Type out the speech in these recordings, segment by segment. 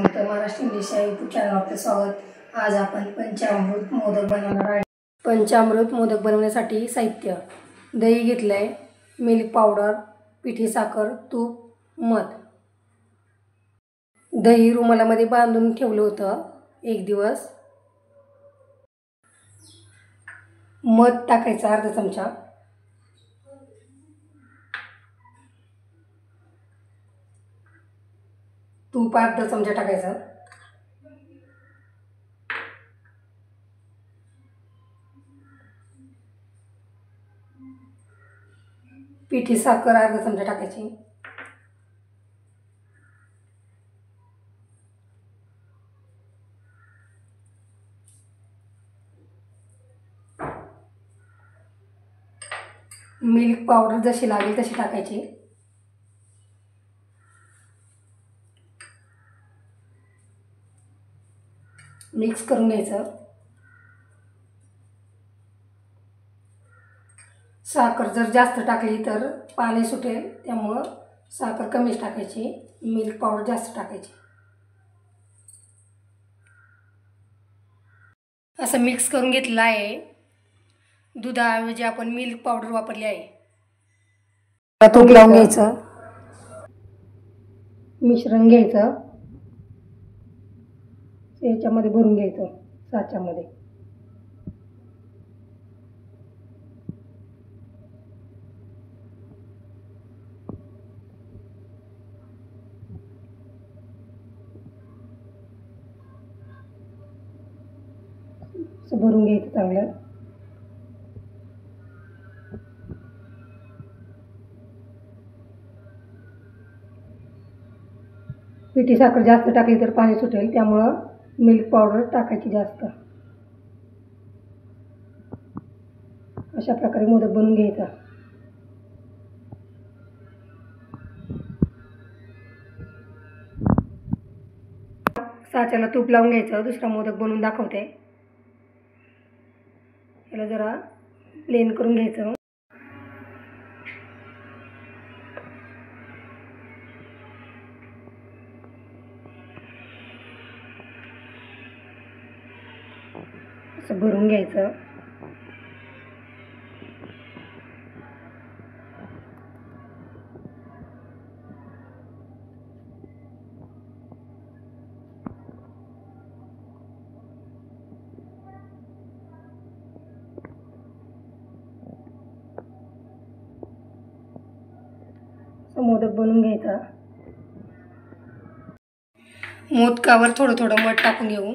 समर्थ Maharashtra English या YouTube channel आपले स्वागत। आज आपण पंचामृत मोदक बनवणार आहे। पंचामृत मोदक बनवण्यासाठी साहित्य: दही घेतले, मिल्क पावडर, पिठी साखर, तूप, मध। दही रुमालामध्ये बांधून ठेवलं होतं 1 दिवस। मध टाकायचं अर्धा चमचा, तूप अर्धा चमचा टाकायचं, पिठी साखर अर्धा चमचा टाकायची, मिल्क पावडर जशी लागेल तशी टाकायची, मिक्स करून घ्यायचं। साखर जर जास्त टाकली तर पाणी सुटेल, त्यामुळे साखर कमीच टाकायची, मिल्क पावडर जास्त टाकायची। असं मिक्स करून घेतलं आहे। दुधाऐवजी आपण मिल्क पावडर वापरली आहे। तूप लावून घ्यायचं, मिश्रण घ्यायचं, याच्यामध्ये भरून घ्यायचं साच्यामध्ये। भरून घ्यायचं चांगलं। पिठी साखर जास्त टाकली तर पाणी सुटेल, त्यामुळं मिल्क पावडर टाकायची जास्त। अशा प्रकारे मोदक बनवून घ्यायचा। साच्याला तूप लावून घ्यायचं। दुसरा मोदक बनवून दाखवते। याला जरा प्लेन करून घ्यायचं। असं भरून घ्यायचं। मोदक बनवून घ्यायचा। मोदकावर थोडं थोडं मध टाकून घेऊ।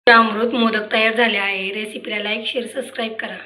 अमृत मोदक तयार झाले आहे। रेसिपीला लाईक, शेअर, सबस्क्राईब करा।